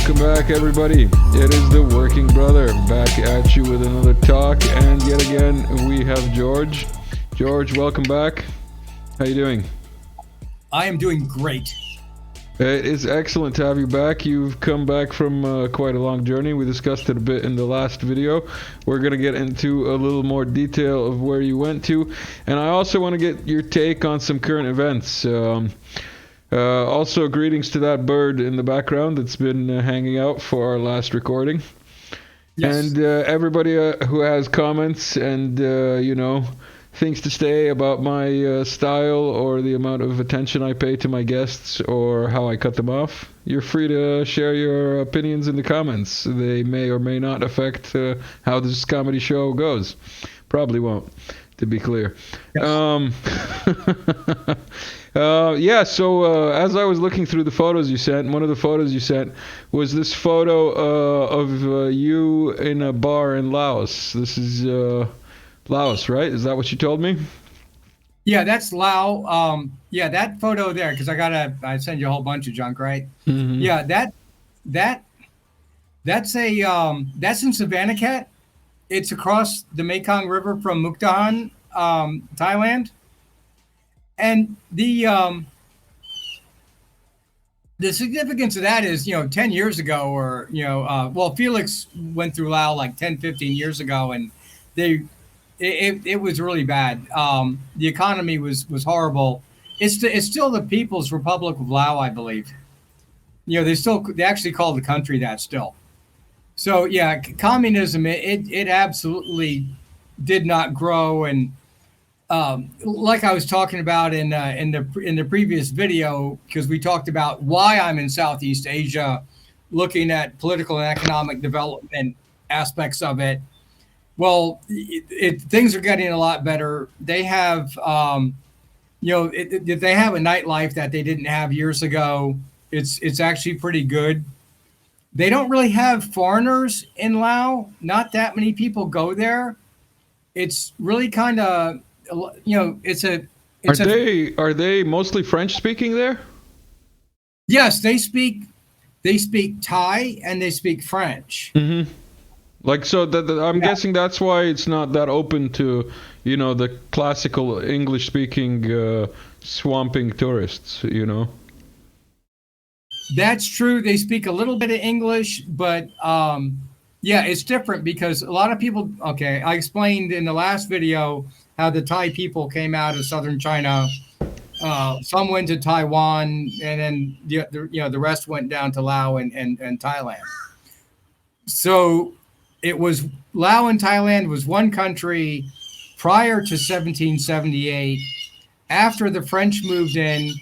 Welcome back, everybody. It is the Working Brother back at you with another talk, and yet again we have George. George, welcome back. How you doing? I am doing great. It is excellent to have you back. You've come back from quite a long journey. We discussed it a bit in the last video. We're going to get into a little more detail of where you went to, and I also want to get your take on some current events. Also, greetings to that bird in the background that's been hanging out for our last recording. Yes. And everybody who has comments and, things to say about my style or the amount of attention I pay to my guests or how I cut them off, you're free to share your opinions in the comments. They may or may not affect how this comedy show goes. Probably won't, to be clear. Yes. So as I was looking through the photos you sent, one of the photos you sent was this photo of you in a bar in Laos. This is Laos, right? Is that what you told me? Yeah, that's Laos. Yeah, that photo there, because I send you a whole bunch of junk, right? Mm-hmm. Yeah, that's in Savannakhet. It's across the Mekong River from Mukdahan, Thailand. And the significance of that is, 10 years ago, or, Felix went through Laos like 10, 15 years ago, and it was really bad. The economy was horrible. It's still the People's Republic of Laos, I believe. They actually call the country that still. So yeah, communism, it absolutely did not grow. And like I was talking about in the previous video, because we talked about why I'm in Southeast Asia, looking at political and economic development aspects of it. Well, things are getting a lot better. They have, they have a nightlife that they didn't have years ago. It's actually pretty good. They don't really have foreigners in Laos. Not that many people go there. It's really kind of, Are they mostly French speaking there? Yes, they speak Thai and they speak French. Mm-hmm. I'm guessing that's why it's not that open to, the classical English-speaking swamping tourists, That's true. They speak a little bit of English, but it's different because a lot of people. Okay, I explained in the last video how the Thai people came out of southern China. Some went to Taiwan, and then the rest went down to Laos and Thailand. So it was Laos and Thailand was one country prior to 1778. After the French moved in,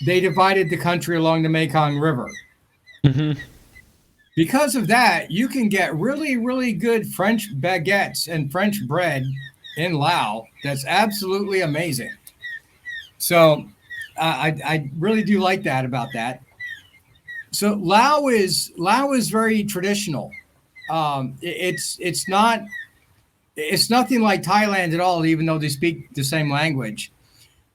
they divided the country along the Mekong River. Mm-hmm. Because of that, you can get really, really good French baguettes and French bread in Laos. That's absolutely amazing. So I really do like that about that. So Laos is very traditional. It's nothing like Thailand at all, even though they speak the same language.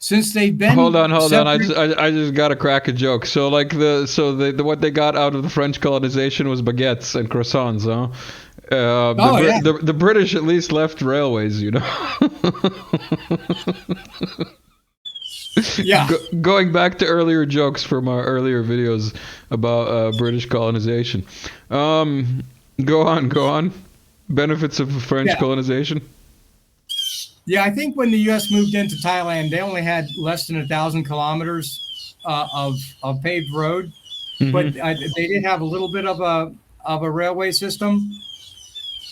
Since they've been hold on. I just got to crack a joke. So what they got out of the French colonization was baguettes and croissants, huh? The British at least left railways, Yeah. Going back to earlier jokes from our earlier videos about British colonization. Go on. Benefits of French colonization. Yeah, I think when the U.S. moved into Thailand, they only had less than 1,000 kilometers of paved road, mm-hmm. But they did have a little bit of a railway system.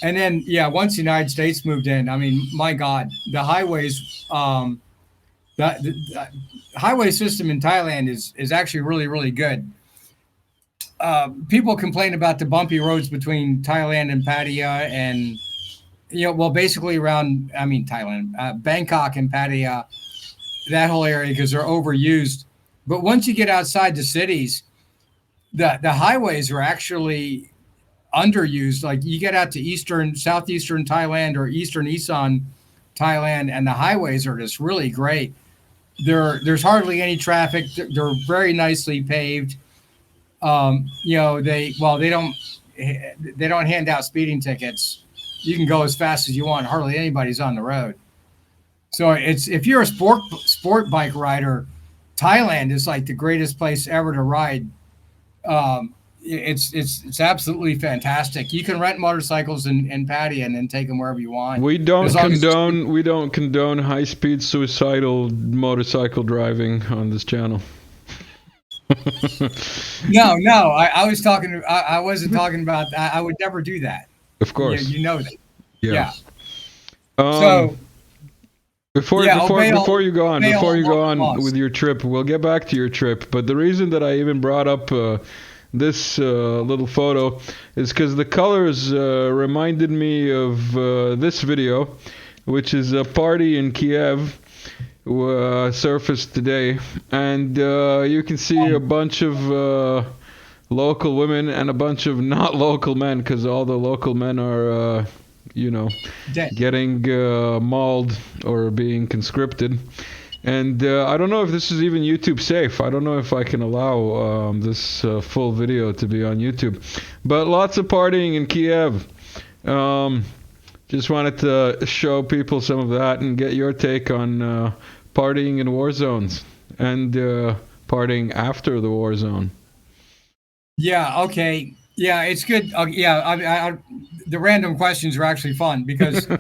And then, once the United States moved in, I mean, my God, the highways, the highway system in Thailand is actually really, really good. People complain about the bumpy roads between Thailand and Pattaya and, basically around, Thailand, Bangkok and Pattaya, that whole area, because they're overused. But once you get outside the cities, the highways are actually underused. Like you get out to southeastern Thailand or eastern Econ, Thailand, and the highways are just really great. There's hardly any traffic. They're very nicely paved. they don't hand out speeding tickets. You can go as fast as you want. Hardly anybody's on the road. So it's if you're a sport bike rider, Thailand is like the greatest place ever to ride. It's absolutely fantastic. You can rent motorcycles in Pattaya and then take them wherever you want. We don't condone high-speed suicidal motorcycle driving on this channel. No. I was talking. I wasn't talking about that. I would never do that. Of course, you know that. Yeah. So before you go on with your trip, we'll get back to your trip. But the reason that I even brought up this little photo is because the colors reminded me of this video, which is a party in Kiev. Surfaced today, and you can see a bunch of local women and a bunch of not local men, because all the local men are getting mauled or being conscripted. And I don't know if this is even YouTube safe. I don't know if I can allow this full video to be on YouTube, but lots of partying in Kiev. Just wanted to show people some of that and get your take on partying in war zones and partying after the war zone. Yeah. Okay. Yeah, it's good. The random questions are actually fun because I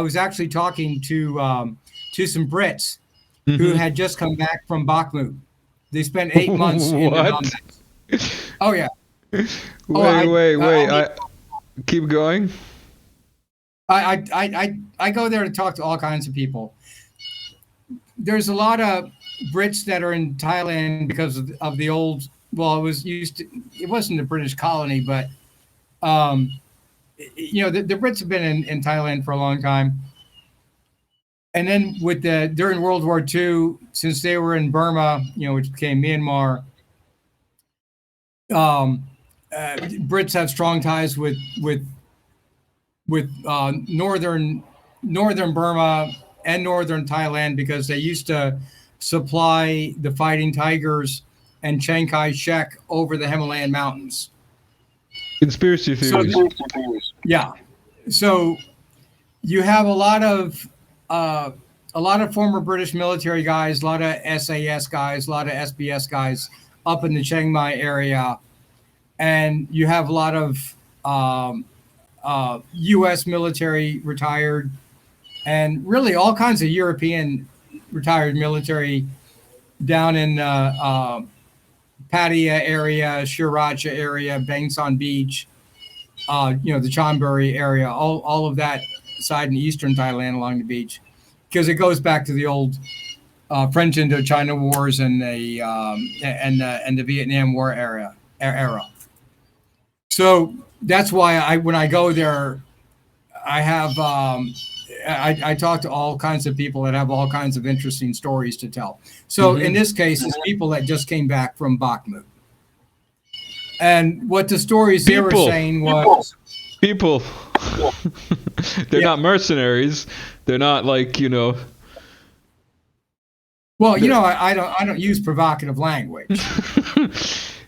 was actually talking to some Brits who had just come back from Bahmut. They spent 8 months in the Donbass. Oh yeah. Wait. Keep going. I go there to talk to all kinds of people. There's a lot of Brits that are in Thailand because of the old. Well, it wasn't a British colony, but the Brits have been in Thailand for a long time. And then during World War II, since they were in Burma, which became Myanmar, Brits have strong ties with northern Burma and northern Thailand because they used to supply the Fighting Tigers and Chiang Kai-shek over the Himalayan mountains. Conspiracy theories. So you have a lot of former British military guys, a lot of SAS guys, a lot of SBS guys up in the Chiang Mai area, and you have a lot of U.S. military retired, and really all kinds of European retired military down in Pattaya area, Sriracha area, Bangsan Beach, the Chonburi area, all of that side in eastern Thailand along the beach, because it goes back to the old French Indochina wars and the Vietnam War era. So that's why when I go there, I have I talk to all kinds of people that have all kinds of interesting stories to tell. So in this case, it's people that just came back from Bahmut. And what the stories they were saying was... People. They're not mercenaries. They're not like, Well, I don't use provocative language.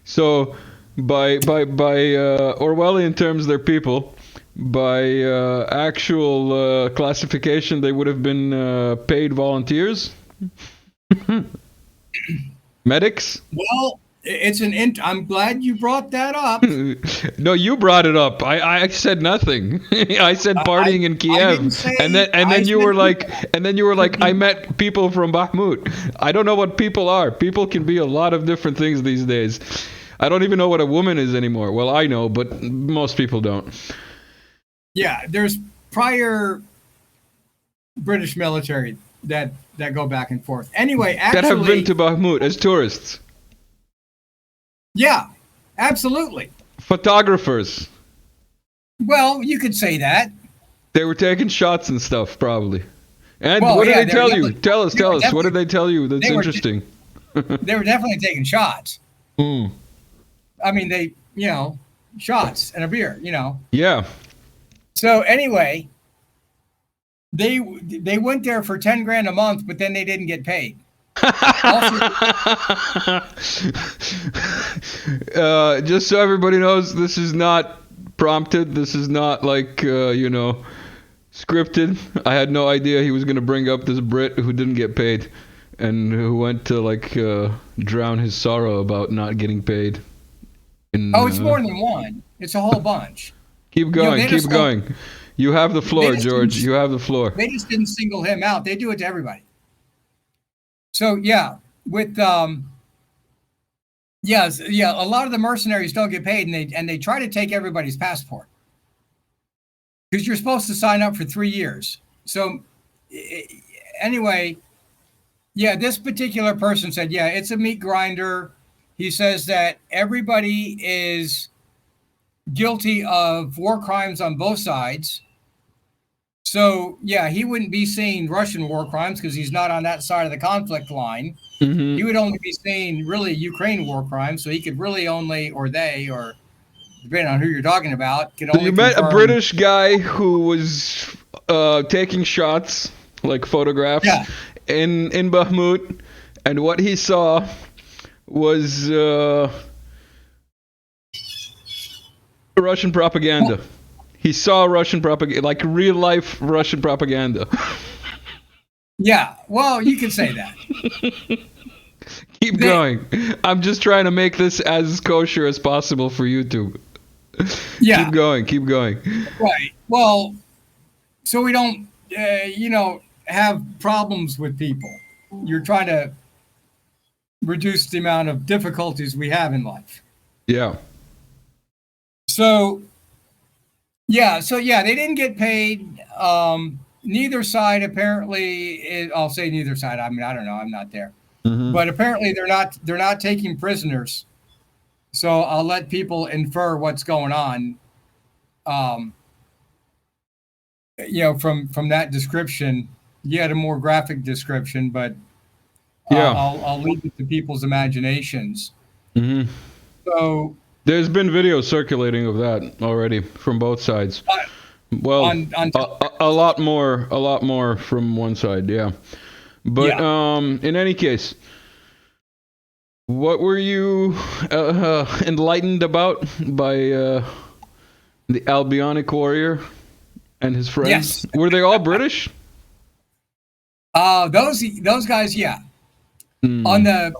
So by Orwellian terms, they're people. By actual classification, they would have been paid volunteers? Medics? Well, I'm glad you brought that up. No, you brought it up. I said nothing. I said partying in Kiev, and then you were like, I met people from Bahmut. I don't know what people are. People can be a lot of different things these days. I don't even know what a woman is anymore. Well, I know, but most people don't. Yeah, there's prior British military that go back and forth. Anyway, actually, that have been to Bahmut as tourists. Yeah, absolutely. Photographers. Well, you could say that. They were taking shots and stuff, probably. And what did they tell you? Tell us. What did they tell you that's interesting? They were definitely taking shots. I mean, shots and a beer, Yeah. So anyway, they went there for $10,000 a month, but then they didn't get paid. Also, Just so everybody knows, this is not prompted. This is not like, scripted. I had no idea he was going to bring up this Brit who didn't get paid and who went to, drown his sorrow about not getting paid. it's more than one. It's a whole bunch. Keep going, keep going. You have the floor, George. You have the floor. They just didn't single him out. They do it to everybody. So yeah, with a lot of the mercenaries don't get paid, and they try to take everybody's passport because you're supposed to sign up for 3 years. So anyway, yeah, this particular person said, yeah, it's a meat grinder. He says that everybody is guilty of war crimes on both sides. So, yeah, he wouldn't be seeing Russian war crimes because he's not on that side of the conflict line. Mm-hmm. He would only be seeing really Ukraine war crimes. So he could really only, or depending on who you're talking about, could so only you met confirm. a British guy who was taking shots, like photographs, in Bahmut, and what he saw was Russian propaganda. He saw Russian propaganda, like real life Russian propaganda. Yeah, well, you could say that. Keep going. I'm just trying to make this as kosher as possible for YouTube. Yeah. Keep going. Right. Well, so we don't, have problems with people. You're trying to reduce the amount of difficulties we have in life. Yeah. So they didn't get paid. Neither side apparently. I'll say neither side. I mean, I don't know. I'm not there, but apparently they're not taking prisoners. So I'll let people infer what's going on. From that description, you had a more graphic description, but I'll leave it to people's imaginations. Mm-hmm. So there's been videos circulating of that already from both sides. A lot more from one side, yeah. But in any case, what were you enlightened about by the Albionic warrior and his friends? Yes. Were they all British? Those guys, yeah. On the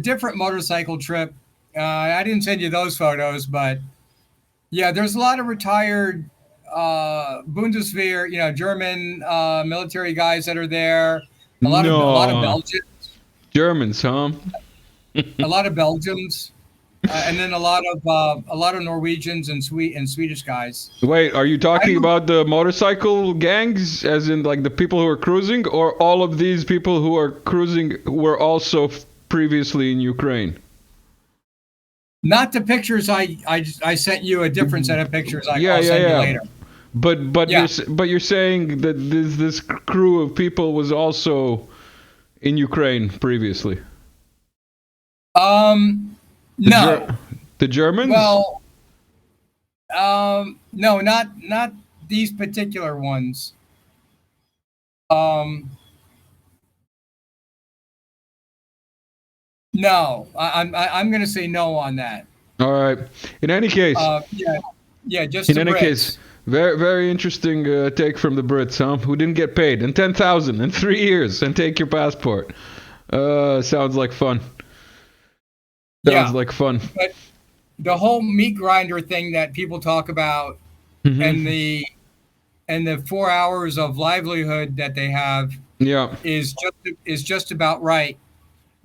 different motorcycle trip, I didn't send you those photos, but yeah, there's a lot of retired Bundeswehr, German military guys that are there. A lot of Belgians. Germans, huh? A lot of Belgians, and then a lot of Norwegians and Swedish guys. Wait, are you talking about the motorcycle gangs, as in like the people who are cruising, or all of these people who are cruising were also previously in Ukraine? Not the pictures I sent you, a different set of pictures. I'll send you later. But you're saying that this crew of people was also in Ukraine previously. No. The Germans? Well, no, not these particular ones. No, I'm going to say no on that. All right. In any case. Just in any Brits. Case, very very interesting take from the Brits, huh? Who didn't get paid, and 10,000 in 3 years, and take your passport. Sounds like fun. Sounds like fun. But the whole meat grinder thing that people talk about, and the 4 hours of livelihood that they have, is just about right.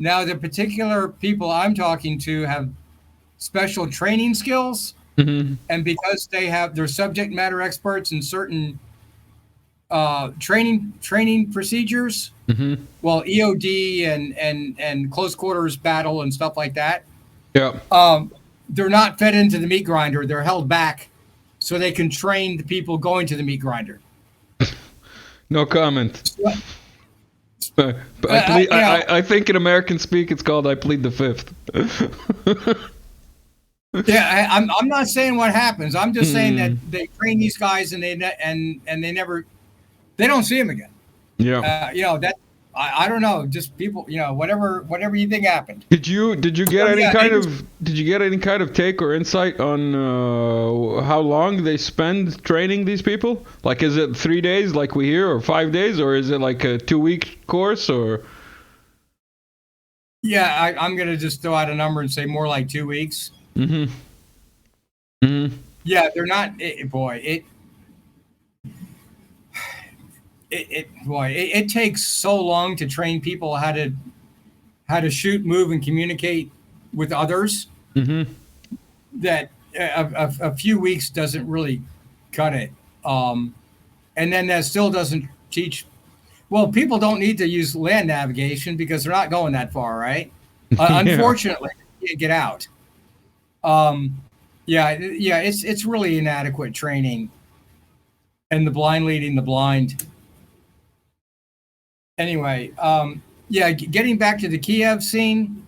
Now, the particular people I'm talking to have special training skills, and because they're subject matter experts in certain training procedures, well, EOD and close quarters battle and stuff like that. Yeah. They're not fed into the meat grinder. They're held back so they can train the people going to the meat grinder. No comment. But I think in American speak it's called I plead the fifth. Yeah, I'm not saying what happens. I'm just saying that they train these guys and they don't see them again. Yeah. I don't know, just people, whatever you think happened. Did you get So, any yeah, kind of take or insight on how long they spend training these people? Like, is it 3 days like we hear, or 5 days, or is it like a 2 week course, or? yeah, I'm gonna just throw out a number and say more like 2 weeks. Mm-hmm. Mm-hmm. Yeah, they're not. Boy, it takes so long to train people how to shoot, move, and communicate with others Mm-hmm. that a few weeks doesn't really cut it. And then that still doesn't teach. Well, people don't need to use land navigation because they're not going that far, right? Yeah. Unfortunately, you can't get out. Um, yeah, it's really inadequate training, and the blind leading the blind. Anyway, yeah, getting back to the Kiev scene.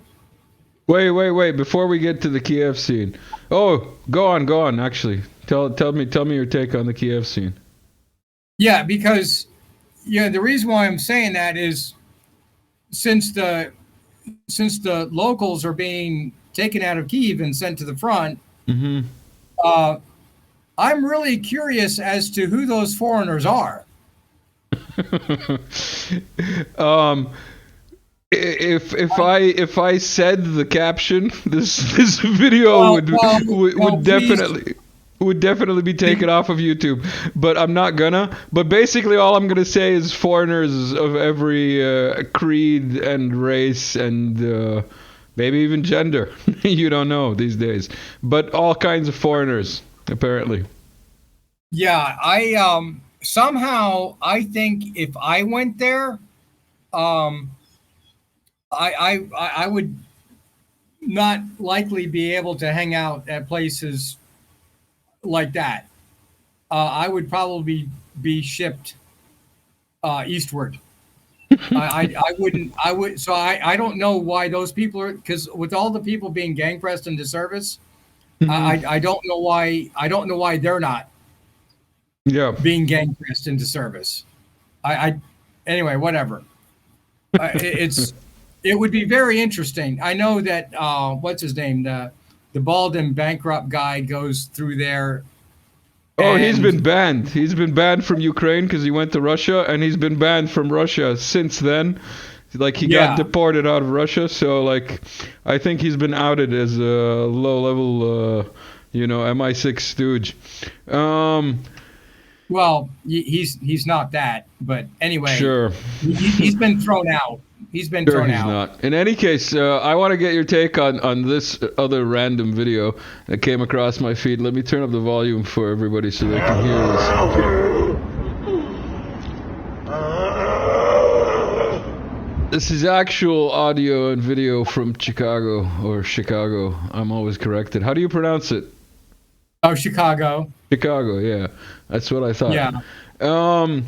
Wait. Before we get to the Kiev scene, oh, go on. Actually, tell me your take on the Kiev scene. Yeah, because the reason why I'm saying that is since the locals are being taken out of Kiev and sent to the front, Mm-hmm. uh, I'm really curious as to who those foreigners are. um, if I said the caption, this video Well, well, would please. definitely be taken off of YouTube, but I'm not gonna. But basically, all I'm gonna say is foreigners of every creed and race and maybe even gender. You don't know these days, but all kinds of foreigners apparently. Yeah, I somehow I think if I went there, um, I would not likely be able to hang out at places like that. I would probably be shipped eastward. I wouldn't. I would. So I don't know why those people are, because with all the people being gang pressed into service, Hmm. I don't know why. I don't know why they're not Yeah. being gang pressed into service. I anyway, whatever. It would be very interesting. I know that what's his name, the bald and bankrupt guy goes through there, Oh, he's and been banned. He's been banned from Ukraine because he went to Russia, and he's been banned from Russia since then. Like, he got yeah, deported out of Russia, so like I think he's been outed as a low-level, MI6 stooge. Um, well, he's not that, but anyway, sure, he's been thrown out. He's been sure thrown he's out. not. In any case, I want to get your take on this other random video that came across my feed. Let me turn up the volume for everybody so they can hear this. This is actual audio and video from Chicago, or Chicago. I'm always corrected. How do you pronounce it? Oh, Chicago. Chicago, yeah. That's what I thought. Yeah. Um,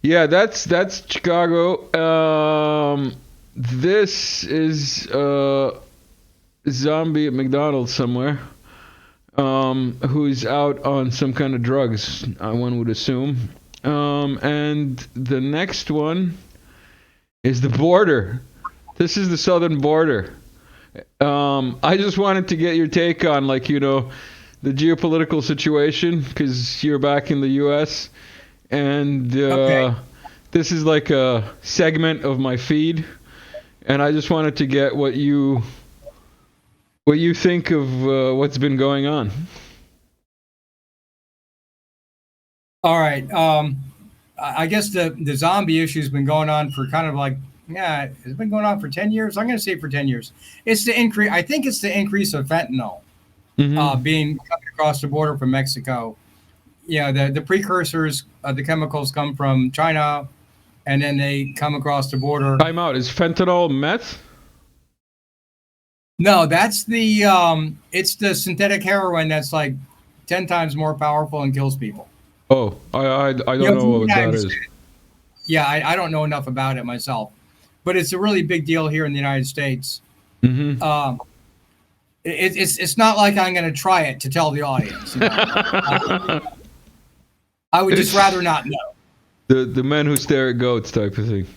yeah, that's Chicago. This is a zombie at McDonald's somewhere. Who's out on some kind of drugs, one would assume. And the next one is the border. This is the southern border. I just wanted to get your take on, like, the geopolitical situation, because you're back in the U.S. and Okay. this is like a segment of my feed, and I just wanted to get what you think of what's been going on. All right. I guess the zombie issue has been going on for kind of like, yeah, it's been going on for 10 years. I'm going to say for 10 years. It's the increase. I think it's the increase of fentanyl Hmm. being coming across the border from Mexico. Yeah, the precursors of the chemicals come from China, and then they come across the border. Time out. Is fentanyl meth? No, that's it's the synthetic heroin that's like 10 times more powerful and kills people. Oh, I don't know From the what that United is. States. Yeah, I don't know enough about it myself, but it's a really big deal here in the United States. Hmm. Um, it's not like I'm going to try it to tell the audience. I would just rather not know. The men who stare at goats type of thing.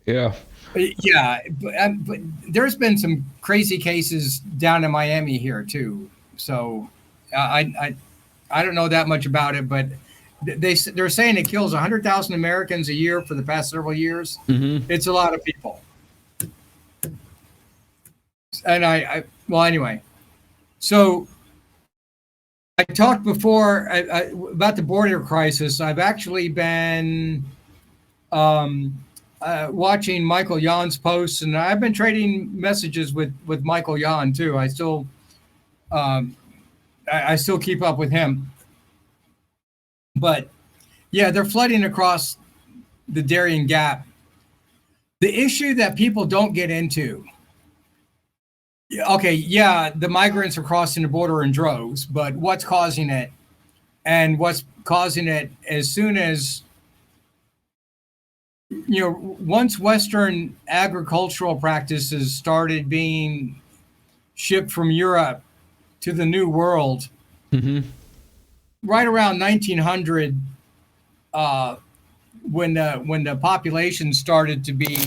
Yeah. Yeah, but there's been some crazy cases down in Miami here too. So I don't know that much about it, but they're saying it kills 100,000 Americans a year for the past several years. Mm-hmm. It's a lot of people. And well, anyway, so I talked before about the border crisis. I've actually been watching Michael Yon's posts, and I've been trading messages with Michael Yon too. Um, I still keep up with him, but yeah, they're flooding across the Darien Gap. The issue that people don't get into. Okay, yeah, the migrants are crossing the border in droves, but what's causing it? And what's causing it as soon as, once Western agricultural practices started being shipped from Europe to the New World, Mm-hmm. right around 1900, when the population started to be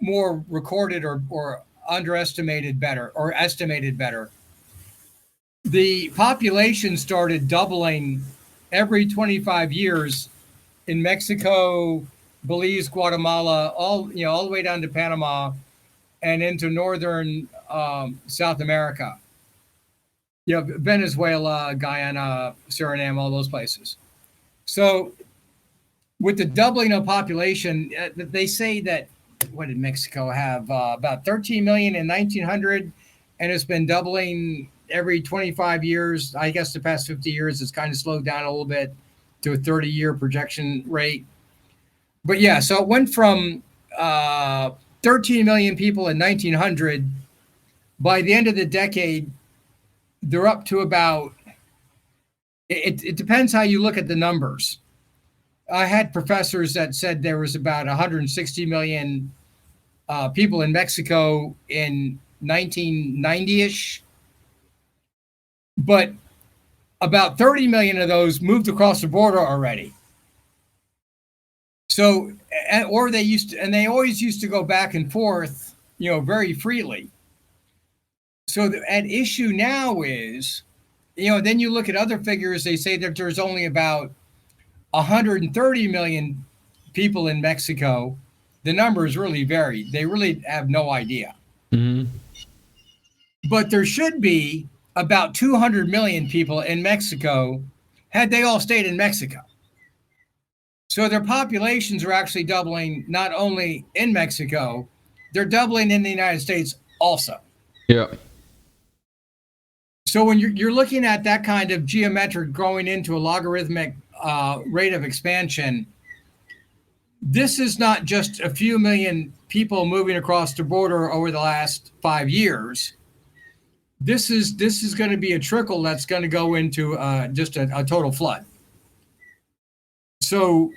more recorded or underestimated better or estimated better, the population started doubling every 25 years in Mexico, Belize, Guatemala, all the way down to Panama and into northern South America. Venezuela, Guyana, Suriname, all those places. So with the doubling of population, they say that, what did Mexico have? About 13 million in 1900, and it's been doubling every 25 years. I guess the past 50 years it's kind of slowed down a little bit to a 30-year projection rate. But yeah, so it went from 13 million people in 1900. By the end of the decade, they're up to about, it depends how you look at the numbers. I had professors that said there was about 160 million people in Mexico in 1990-ish, but about 30 million of those moved across the border already. So, or they always used to go back and forth, very freely. So at issue now is, then you look at other figures, they say that there's only about 130 million people in Mexico. The numbers really vary. They really have no idea. Mm-hmm. But there should be about 200 million people in Mexico had they all stayed in Mexico. So their populations are actually doubling not only in Mexico, they're doubling in the United States also. Yeah. So when you're looking at that kind of geometric growing into a logarithmic rate of expansion, this is not just a few million people moving across the border over the last 5 years. This is going to be a trickle that's going to go into just a total flood. So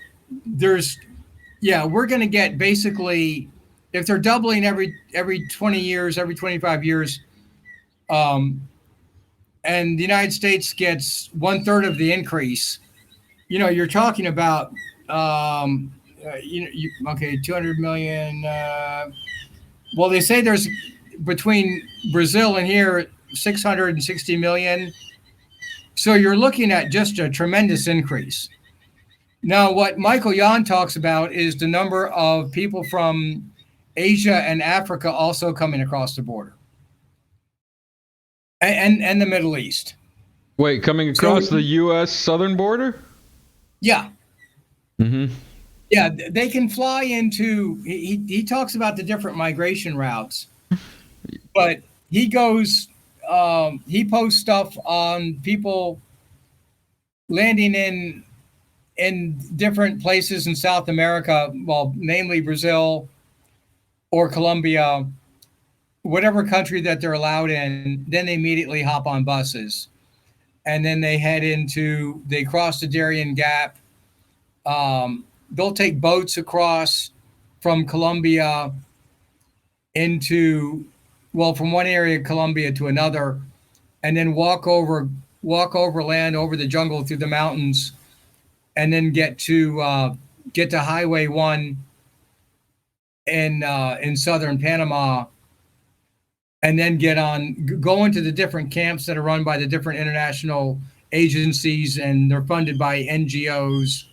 we're going to get basically, if they're doubling every 20 years, every 25 years, and the United States gets 1/3 of the increase, you're talking about, 200 million. Well, they say there's between Brazil and here 660 million. So you're looking at just a tremendous increase. Now, what Michael Yon talks about is the number of people from Asia and Africa also coming across the border, and the Middle East. Wait, coming across the U.S. southern border? Yeah. Mm-hmm. Yeah, they can fly into. He talks about the different migration routes, but he goes. He posts stuff on people landing in different places in South America, well, namely Brazil or Colombia, whatever country that they're allowed in. Then they immediately hop on buses, and then they they cross the Darien Gap. They'll take boats across from Colombia from one area of Colombia to another, and then walk over land over the jungle through the mountains, and then get to Highway 1 in southern Panama, and then go into the different camps that are run by the different international agencies, and they're funded by NGOs.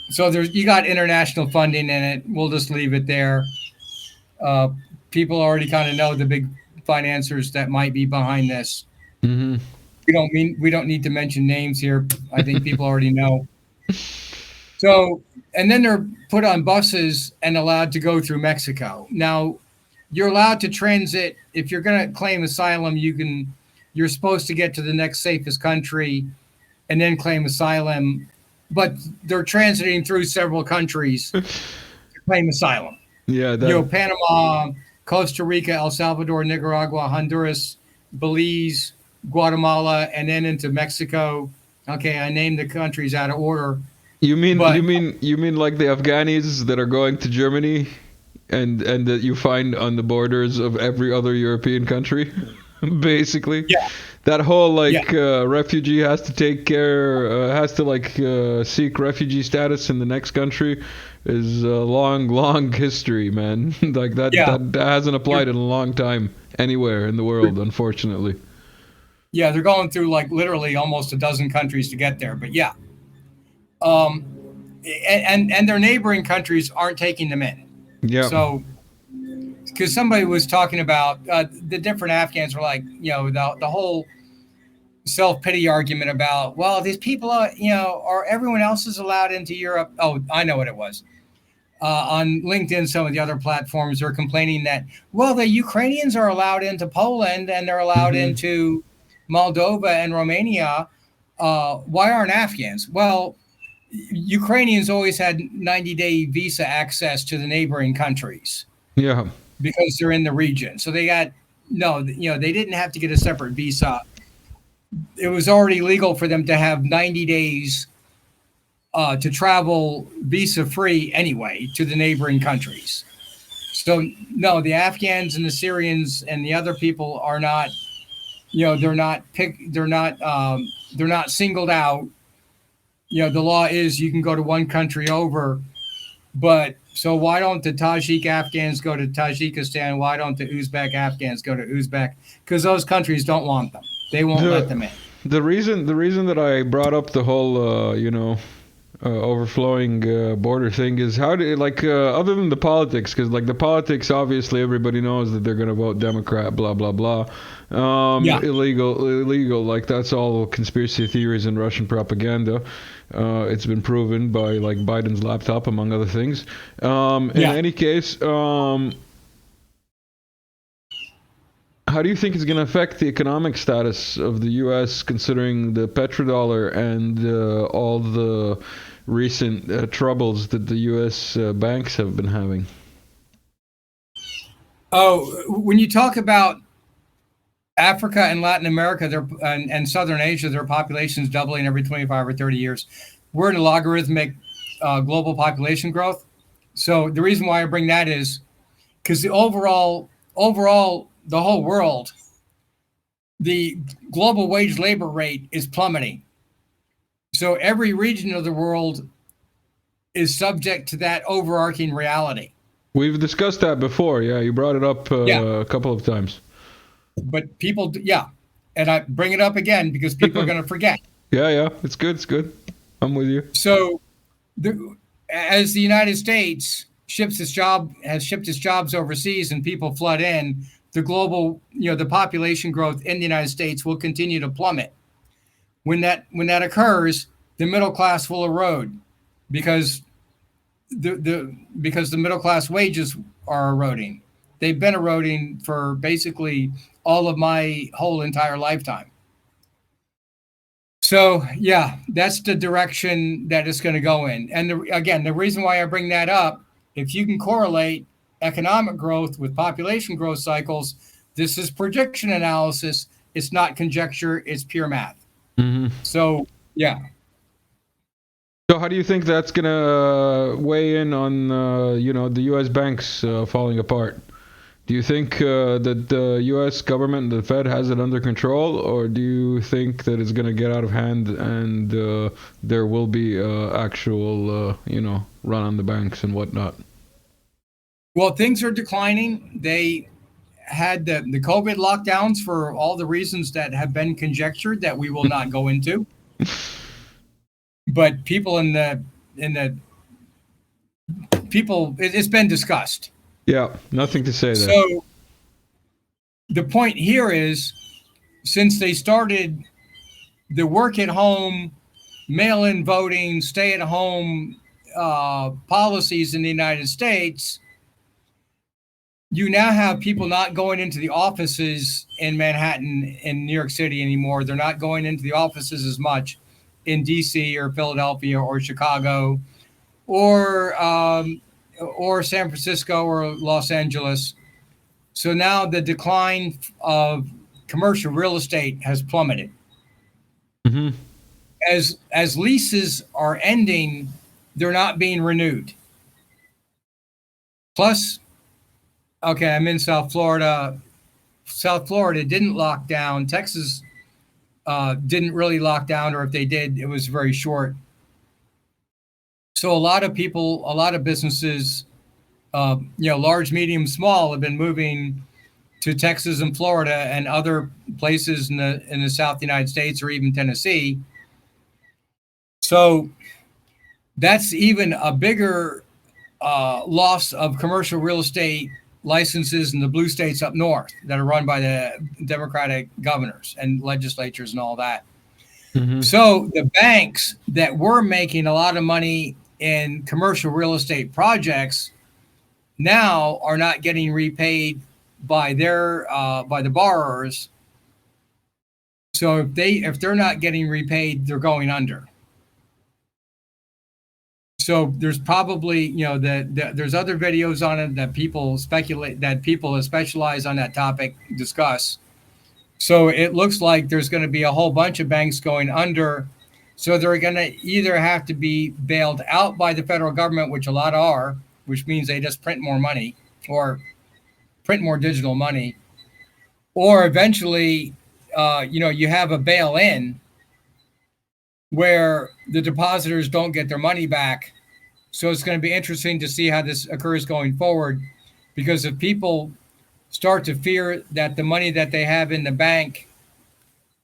So you got international funding in it. We'll just leave it there. Uh, People already kind of know the big financiers that might be behind this. Mm-hmm. We don't need to mention names here. I think people already know. So, and then they're put on buses and allowed to go through Mexico. Now, you're allowed to transit if you're going to claim asylum. You're supposed to get to the next safest country and then claim asylum, but they're transiting through several countries to claim asylum. Yeah, Panama, Costa Rica, El Salvador, Nicaragua, Honduras, Belize, Guatemala, and then into Mexico. Okay, I named the countries out of order. you mean like the Afghanis that are going to Germany, and that you find on the borders of every other European country, basically. Yeah. That whole refugee has to seek refugee status in the next country is a long history, man. Like that hasn't applied in a long time anywhere in the world, unfortunately. Yeah, they're going through like literally almost a dozen countries to get there. But yeah, and their neighboring countries aren't taking them in. Yeah. So, because somebody was talking about the different Afghans were like, the whole self-pity argument about, well, these people are, or everyone else is allowed into Europe. Oh, I know what it was. On LinkedIn, some of the other platforms are complaining that, well, the Ukrainians are allowed into Poland and they're allowed into Moldova and Romania. Why aren't Afghans? Well, Ukrainians always had 90-day visa access to the neighboring countries. Yeah. Because they're in the region. So they didn't have to get a separate visa. It was already legal for them to have 90 days to travel visa-free anyway to the neighboring countries. So no, the Afghans and the Syrians and the other people are not, they're not singled out. The law is you can go to one country over, but so why don't the Tajik Afghans go to Tajikistan? Why don't the Uzbek Afghans go to Uzbek? Because those countries don't want them. They won't let them in. The reason that I brought up the whole overflowing border thing is other than the politics, because like the politics, obviously everybody knows that they're going to vote Democrat, blah blah blah. Illegal, like that's all conspiracy theories and Russian propaganda. It's been proven by like Biden's laptop, among other things. In any case, how do you think it's going to affect the economic status of the U.S. considering the petrodollar and all the recent troubles that the U.S. Banks have been having? Oh, when you talk about Africa and Latin America, and Southern Asia, their population's doubling every 25 or 30 years. We're in a logarithmic global population growth. So the reason why I bring that is because the overall, the whole world, the global wage labor rate is plummeting. So every region of the world is subject to that overarching reality. We've discussed that before. Yeah, you brought it up a couple of times. But people, and I bring it up again because people are going to forget. Yeah, it's good. I'm with you. So, as the United States has shipped its jobs overseas and people flood in, the global, the population growth in the United States will continue to plummet. When that occurs, the middle class will erode because the middle class wages are eroding. They've been eroding for basically all of my whole entire lifetime. So, that's the direction that it's going to go in. And the reason why I bring that up, if you can correlate economic growth with population growth cycles, this is prediction analysis. It's not conjecture. It's pure math. Mm-hmm. So, So how do you think that's going to weigh in on, the U.S. banks falling apart? Do you think that the U.S. government, the Fed, has it under control, or do you think that it's going to get out of hand and there will be actual, run on the banks and whatnot? Well, things are declining. They had the COVID lockdowns for all the reasons that have been conjectured that we will not go into. But people in the people, it's been discussed. Yeah, nothing to say there. So the point here is, since they started the work at home, mail-in voting, stay-at-home policies in the United States, you now have people not going into the offices in Manhattan and New York City anymore. They're not going into the offices as much in DC or Philadelphia or Chicago or San Francisco or Los Angeles. So now the decline of commercial real estate has plummeted. Mm-hmm. As leases are ending, they're not being renewed. Plus, okay, I'm in South Florida. South Florida didn't lock down. Texas didn't really lock down, or if they did, it was very short. So a lot of people, a lot of businesses, large, medium, small, have been moving to Texas and Florida and other places in the South United States or even Tennessee. So that's even a bigger loss of commercial real estate licenses in the blue states up north that are run by the Democratic governors and legislatures and all that. Mm-hmm. So the banks that were making a lot of money in commercial real estate projects now are not getting repaid by the borrowers. So if they're not getting repaid, they're going under. So there's probably, there's other videos on it that people speculate, that people that specialize on that topic discuss. So it looks like there's going to be a whole bunch of banks going under. So they're going to either have to be bailed out by the federal government, which a lot are, which means they just print more money or print more digital money, or eventually, you have a bail-in where the depositors don't get their money back. So it's going to be interesting to see how this occurs going forward, because if people start to fear that the money that they have in the bank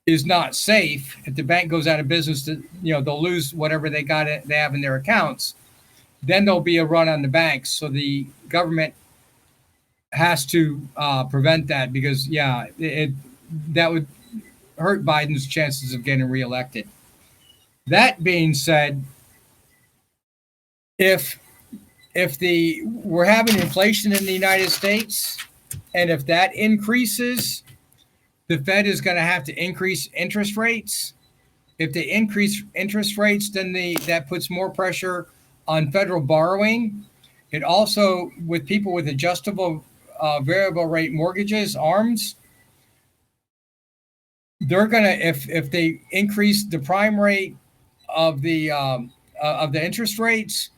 is not safe, if the bank goes out of business, they'll lose whatever they have in their accounts, then there'll be a run on the banks. So the government has to prevent that, because that would hurt Biden's chances of getting reelected. That being said, if we're having inflation in the United States, and if that increases, the Fed is going to have to increase interest rates. If they increase interest rates, then that puts more pressure on federal borrowing. It also, with people with adjustable variable rate mortgages, ARMs, they're going to, if they increase the prime rate of the interest rates,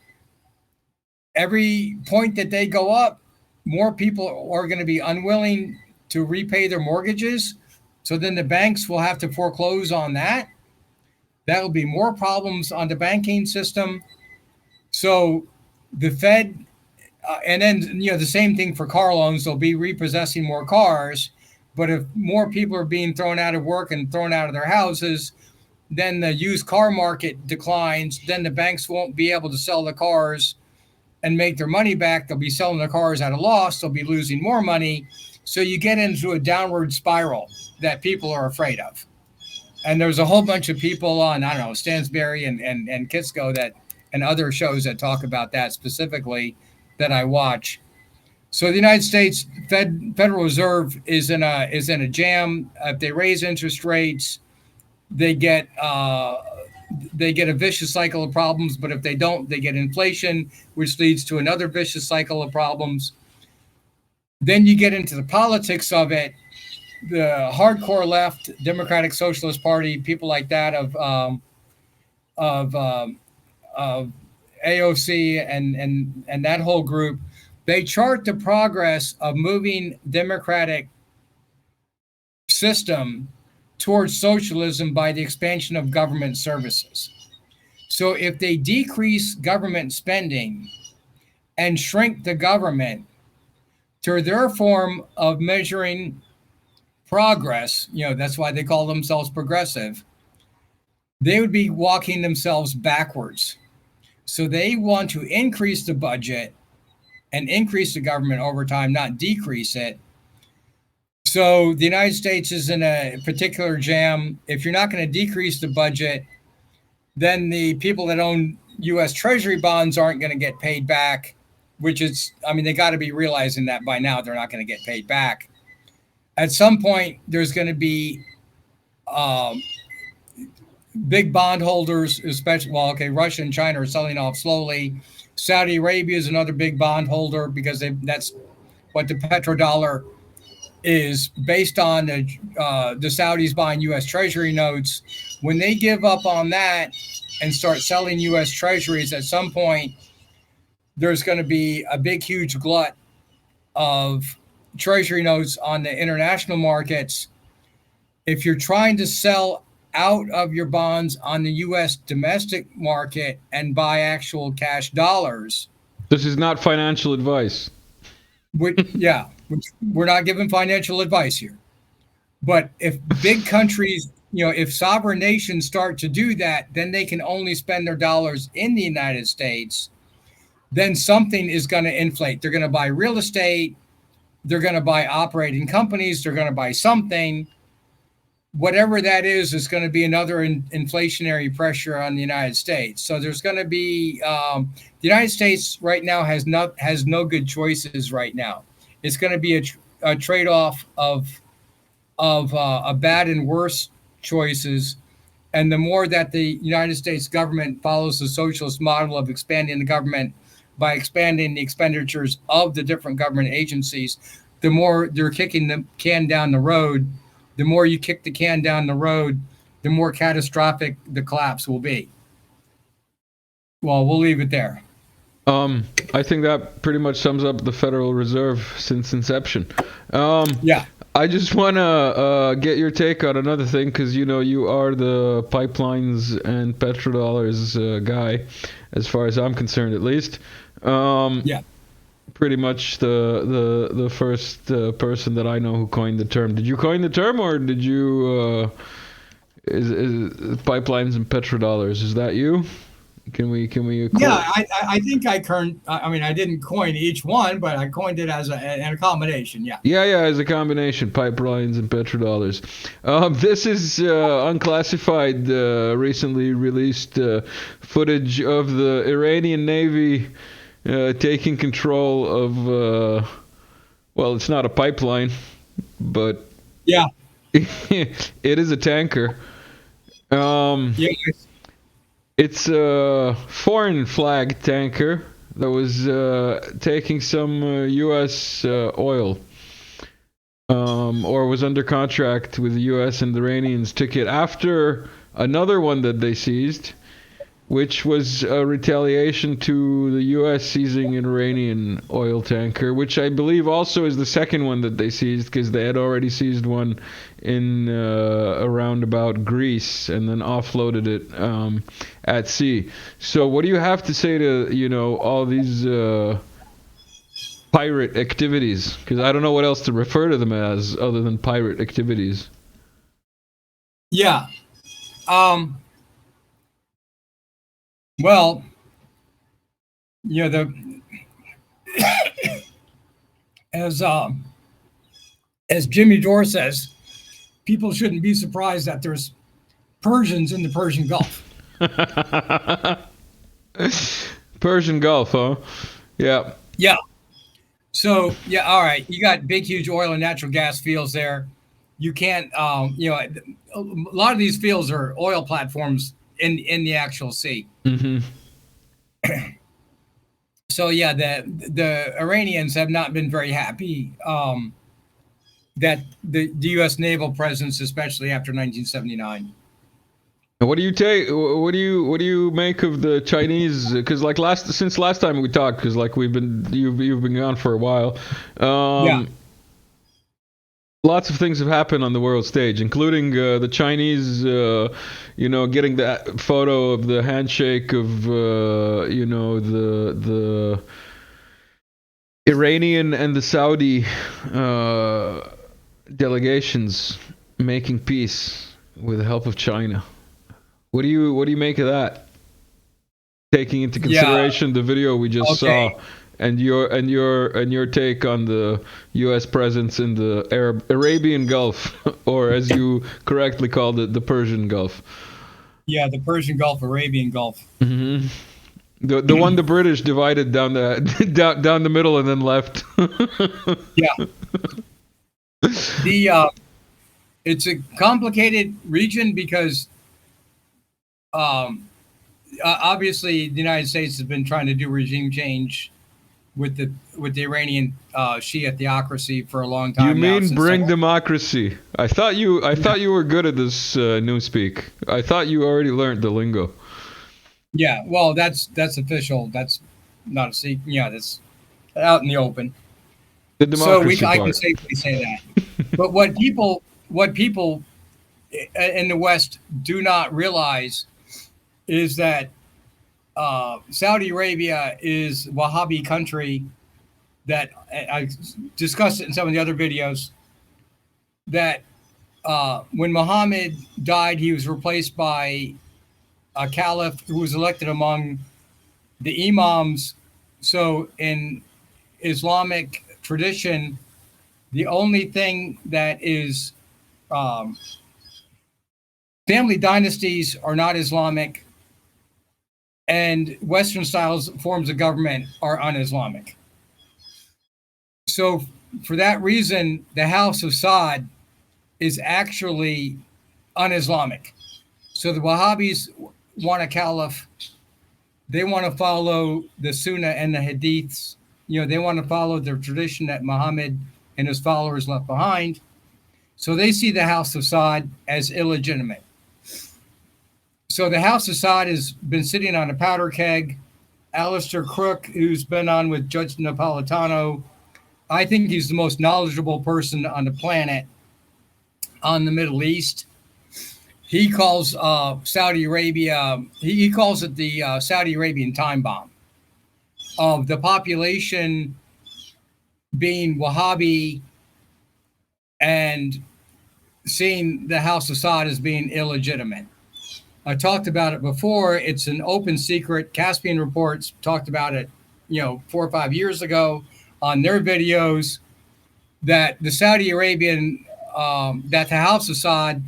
every point that they go up, more people are going to be unwilling to repay their mortgages. So then the banks will have to foreclose on that. That will be more problems on the banking system. So the Fed, and then, the same thing for car loans, they'll be repossessing more cars. But if more people are being thrown out of work and thrown out of their houses, then the used car market declines. Then the banks won't be able to sell the cars and make their money back. They'll be selling their cars at a loss. They'll be losing more money. So you get into a downward spiral that people are afraid of. And there's a whole bunch of people on, Stansberry and Kitsko and other shows that talk about that specifically that I watch. So the United States Federal Reserve is in a jam. If they raise interest rates, they get a vicious cycle of problems. But if they don't, they get inflation, which leads to another vicious cycle of problems. Then you get into the politics of it. The hardcore left, Democratic Socialist Party, people like that of AOC and that whole group, they chart the progress of moving democratic system towards socialism by the expansion of government services. So if they decrease government spending and shrink the government, to their form of measuring progress, that's why they call themselves progressive, they would be walking themselves backwards. So they want to increase the budget and increase the government over time, not decrease it. So the United States is in a particular jam. If you're not going to decrease the budget, then the people that own U.S. Treasury bonds aren't going to get paid back, which is, they got to be realizing that by now they're not going to get paid back. At some point, there's going to be big bondholders, especially, Russia and China are selling off slowly. Saudi Arabia is another big bondholder because that's what the petrodollar is based on. The Saudis buying U.S. Treasury notes. When they give up on that and start selling U.S. Treasuries, at some point, there's going to be a big, huge glut of Treasury notes on the international markets. If you're trying to sell out of your bonds on the U.S. domestic market and buy actual cash dollars. This is not financial advice. We're not giving financial advice here. But if big countries, if sovereign nations start to do that, then they can only spend their dollars in the United States. Then something is going to inflate. They're going to buy real estate. They're going to buy operating companies. They're going to buy something. Whatever that is going to be another inflationary pressure on the United States. So there's going to be the United States right now has no good choices right now. It's going to be a trade-off of a bad and worse choices. And the more that the United States government follows the socialist model of expanding the government by expanding the expenditures of the different government agencies, the more they're kicking the can down the road. The more you kick the can down the road, the more catastrophic the collapse will be. Well, we'll leave it there. I think that pretty much sums up the Federal Reserve since inception. Yeah. I just want to get your take on another thing, because you are the Pipelines and Petrodollars guy, as far as I'm concerned, at least. Yeah. Pretty much the first person that I know who coined the term. Did you coin the term, or did you? Is Pipelines and Petrodollars? Is that you? Can we? Yeah, I think I didn't coin each one, but I coined it as an combination. Yeah. Yeah, as a combination, Pipelines and Petrodollars. This is unclassified, recently released footage of the Iranian Navy taking control of. Well, it's not a pipeline, but yeah, it is a tanker. Yes. It's a foreign flag tanker that was taking some U.S. oil, or was under contract with the U.S., and the Iranians took it after another one that they seized, which was a retaliation to the U.S. seizing an Iranian oil tanker, which I believe also is the second one that they seized, because they had already seized one in around about Greece and then offloaded it at sea. So what do you have to say to all these pirate activities? Because I don't know what else to refer to them as other than pirate activities. Yeah. Well, as Jimmy Dore says, people shouldn't be surprised that there's Persians in the Persian Gulf. Persian Gulf, huh? Yeah. Yeah. So, yeah, all right. You got big, huge oil and natural gas fields there. You can't, a lot of these fields are oil platforms in the actual sea. Mm-hmm. So, yeah, the Iranians have not been very happy that the U.S. naval presence, especially after 1979. What do you take? What do you make of the Chinese? Because since last time we talked, because you've been gone for a while. Yeah. Lots of things have happened on the world stage, including the Chinese, getting that photo of the handshake of, the Iranian and the Saudi delegations making peace with the help of China. What do you make of that? Taking into consideration the video we just saw, and your take on the U.S. presence in the Arabian Gulf, or as you correctly called it, the Persian Gulf. Yeah, the Persian Gulf, Arabian Gulf. Mm-hmm. The one the British divided down the down the middle and then left. Yeah. It's a complicated region because obviously the United States has been trying to do regime change with the Iranian Shia theocracy for a long time. You mean bring democracy? I thought you were good at this newspeak. I thought you already learned the lingo. Yeah, well, that's official. That's not a secret. Yeah, that's out in the open. The democracy so I can safely say that. But what people in the West do not realize is that Saudi Arabia is a Wahhabi country that I discussed it in some of the other videos. That when Muhammad died, he was replaced by a caliph who was elected among the imams. So in Islamic tradition, the only thing that is family dynasties are not Islamic, and Western styles forms of government are un-Islamic. So for that reason, the House of Saud is actually un-Islamic. So the Wahhabis want a caliph. They want to follow the Sunnah and the Hadiths. You know, they want to follow the tradition that Muhammad and his followers left behind. So they see the House of Saud as illegitimate. So the House of Saud has been sitting on a powder keg. Alistair Crook, who's been on with Judge Napolitano, I think he's the most knowledgeable person on the planet on the Middle East. He calls Saudi Arabia, he calls it the Saudi Arabian time bomb of the population being Wahhabi and seeing the House of Saud as being illegitimate. I talked about it before. It's an open secret. Caspian Reports talked about it, 4 or 5 years ago on their videos, that the Saudi Arabian, that the House of Saud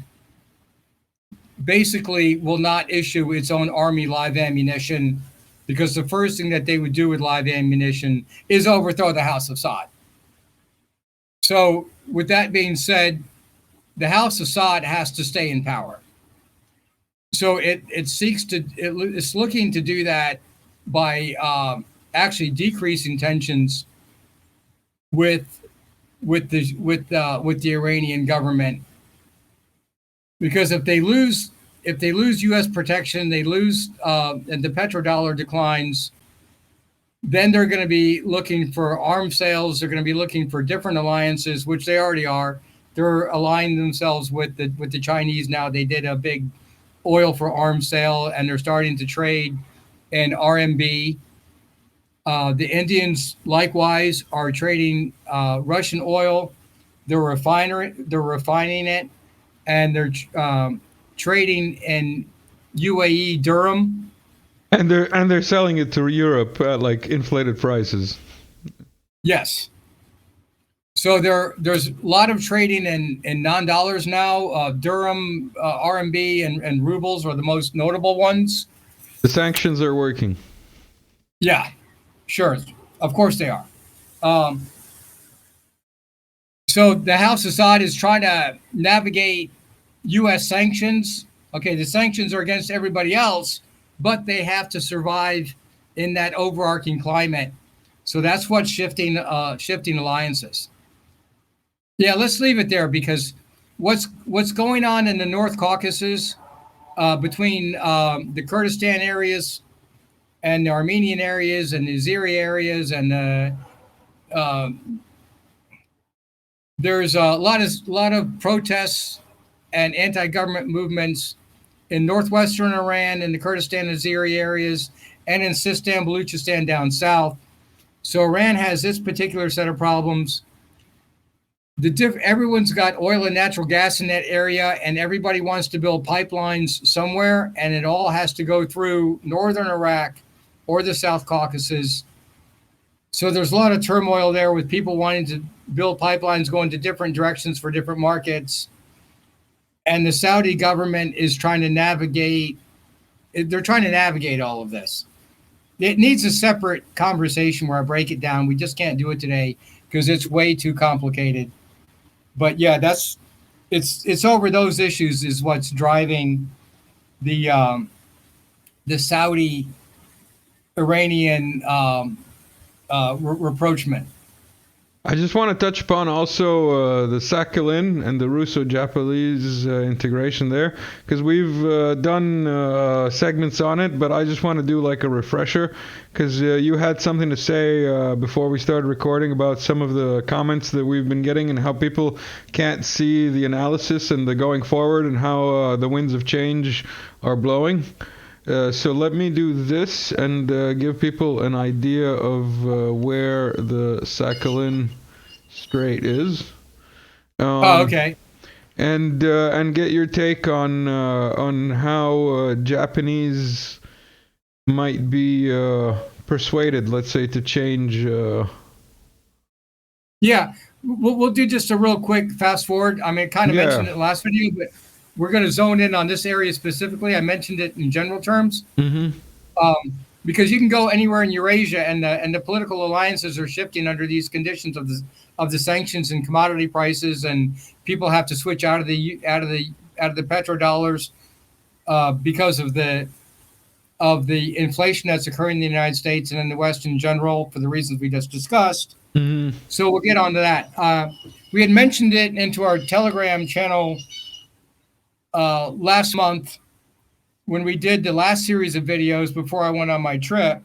basically will not issue its own army live ammunition, because the first thing that they would do with live ammunition is overthrow the House of Saud. So with that being said, the House of Saud has to stay in power. So it's looking to do that by actually decreasing tensions with the Iranian government, because if they lose U.S. protection, they lose and the petrodollar declines, then they're going to be looking for arms sales. They're going to be looking for different alliances, which they already are. They're aligning themselves with the Chinese now. They did a big oil for arms sale, and they're starting to trade in RMB. The Indians likewise are trading Russian oil. They're refining it, and they're trading in UAE dirham. And they're selling it to Europe at like inflated prices. Yes. So there's a lot of trading in non-dollars now. Dirham, RMB, and rubles are the most notable ones. The sanctions are working. Yeah, sure. Of course they are. So the House of Saud is trying to navigate U.S. sanctions. Okay, the sanctions are against everybody else, but they have to survive in that overarching climate. So that's what's shifting alliances. Yeah, let's leave it there, because what's going on in the North Caucasus between the Kurdistan areas and the Armenian areas and the Azeri areas, and there's a lot of protests and anti-government movements in northwestern Iran, in the Kurdistan and Azeri areas, and in Sistan, Baluchistan down south. So Iran has this particular set of problems. Everyone's got oil and natural gas in that area, and everybody wants to build pipelines somewhere, and it all has to go through northern Iraq or the South Caucasus. So there's a lot of turmoil there with people wanting to build pipelines going to different directions for different markets. And the Saudi government is trying to navigate, they're trying to navigate all of this. It needs a separate conversation where I break it down. We just can't do it today because it's way too complicated. But yeah, it's over those issues is what's driving the Saudi Iranian rapprochement. I just want to touch upon also the Sakhalin and the Russo-Japanese integration there, because we've done segments on it, but I just want to do like a refresher, because you had something to say before we started recording about some of the comments that we've been getting and how people can't see the analysis and the going forward and how the winds of change are blowing. So let me do this and give people an idea of where the Sakhalin Strait is. Okay. And get your take on how Japanese might be persuaded, let's say, to change. Yeah, we'll do just a real quick fast forward. I mean, I kind of mentioned it last video, but we're going to zone in on this area specifically. I mentioned it in general terms, because you can go anywhere in Eurasia, and the political alliances are shifting under these conditions of the sanctions and commodity prices, and people have to switch out of the petrodollars because of the inflation that's occurring in the United States and in the West in general for the reasons we just discussed. So we'll get on to that. We had mentioned it into our Telegram channel last month when we did the last series of videos before I went on my trip,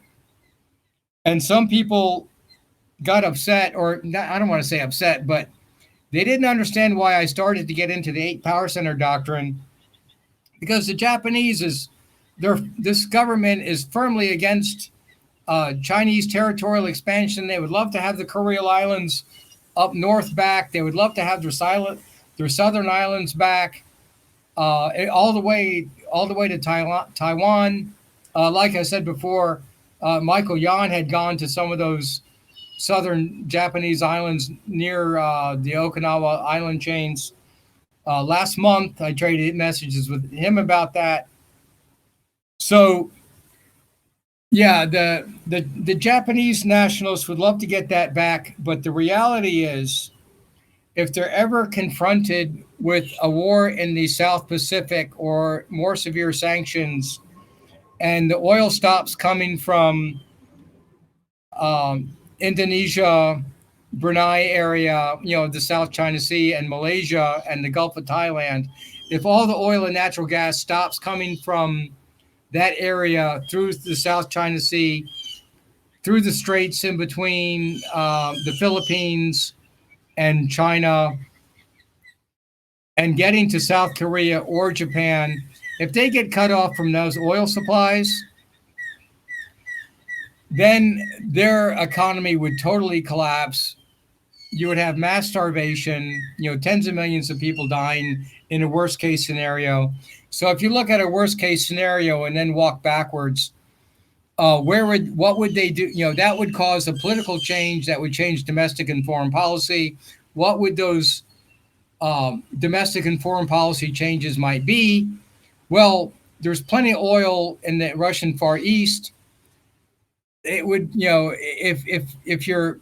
and some people got upset, or I don't want to say upset, but they didn't understand why I started to get into the 8 power center doctrine, because the Japanese this government is firmly against Chinese territorial expansion. They would love to have the Kuril Islands up north back. They would love to have their southern islands back. All the way to Taiwan. Like I said before, Michael Yan had gone to some of those southern Japanese islands near the Okinawa island chains. Last month, I traded messages with him about that. So, yeah, the Japanese nationalists would love to get that back, but the reality is, if they're ever confronted with a war in the South Pacific or more severe sanctions, and the oil stops coming from Indonesia, Brunei area, the South China Sea, and Malaysia and the Gulf of Thailand, if all the oil and natural gas stops coming from that area through the South China Sea, through the straits in between the Philippines and China, and getting to South Korea or Japan, if they get cut off from those oil supplies, then their economy would totally collapse. You would have mass starvation, tens of millions of people dying in a worst case scenario. So if you look at a worst case scenario and then walk backwards, what would they do? That would cause a political change that would change domestic and foreign policy. What would those domestic and foreign policy changes might be? Well, there's plenty of oil in the Russian Far East. It would, if your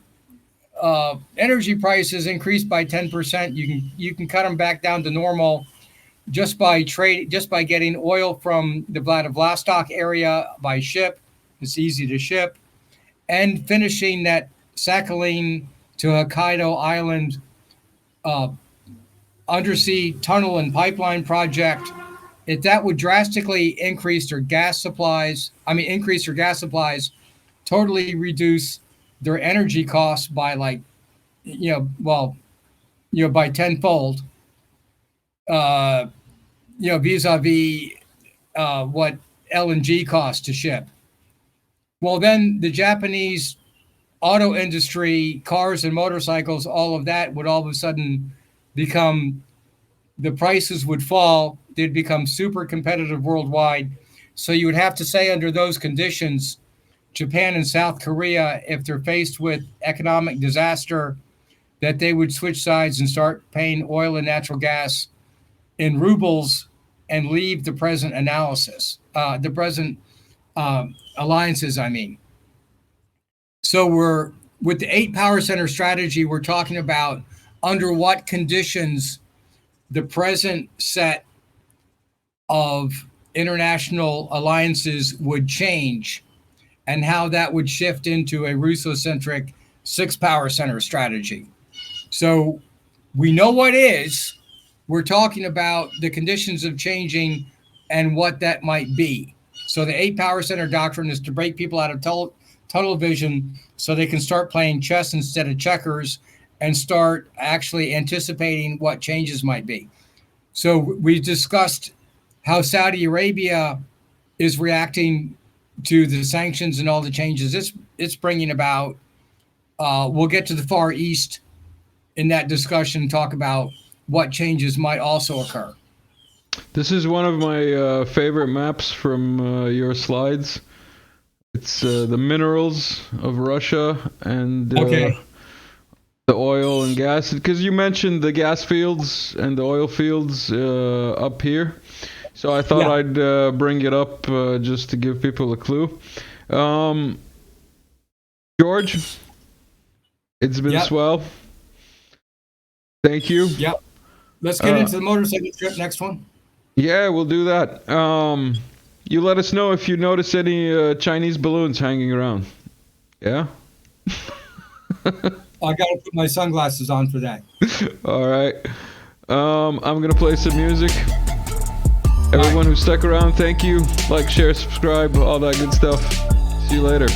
energy prices increase by 10%, you can cut them back down to normal just by getting oil from the Vladivostok area by ship. It's easy to ship, and finishing that Sakhalin to Hokkaido Island undersea tunnel and pipeline project. If that would drastically increase their gas supplies, totally reduce their energy costs by by tenfold, vis-a-vis what LNG costs to ship. Well, then the Japanese auto industry, cars and motorcycles, all of that would all of a sudden become, the prices would fall. They'd become super competitive worldwide. So you would have to say under those conditions, Japan and South Korea, if they're faced with economic disaster, that they would switch sides and start paying oil and natural gas in rubles and leave the present analysis, the present alliances, I mean. So we're, with the 8 power center strategy, we're talking about under what conditions the present set of international alliances would change and how that would shift into a Russo-centric 6 power center strategy. So we know what is. We're talking about the conditions of changing and what that might be. So the 8 power center doctrine is to break people out of tunnel vision so they can start playing chess instead of checkers and start actually anticipating what changes might be. So we discussed how Saudi Arabia is reacting to the sanctions and all the changes it's bringing about. We'll get to the Far East in that discussion, talk about what changes might also occur. This is one of my favorite maps from your slides. It's the minerals of Russia and the oil and gas. Because you mentioned the gas fields and the oil fields up here. So I thought I'd bring it up just to give people a clue. George, it's been swell. Thank you. Yep. Let's get into the motorcycle trip, next one. Yeah, we'll do that. You let us know if you notice any Chinese balloons hanging around. Yeah? I got to put my sunglasses on for that. All right. I'm going to play some music. Everyone who stuck around, thank you. Like, share, subscribe, all that good stuff. See you later.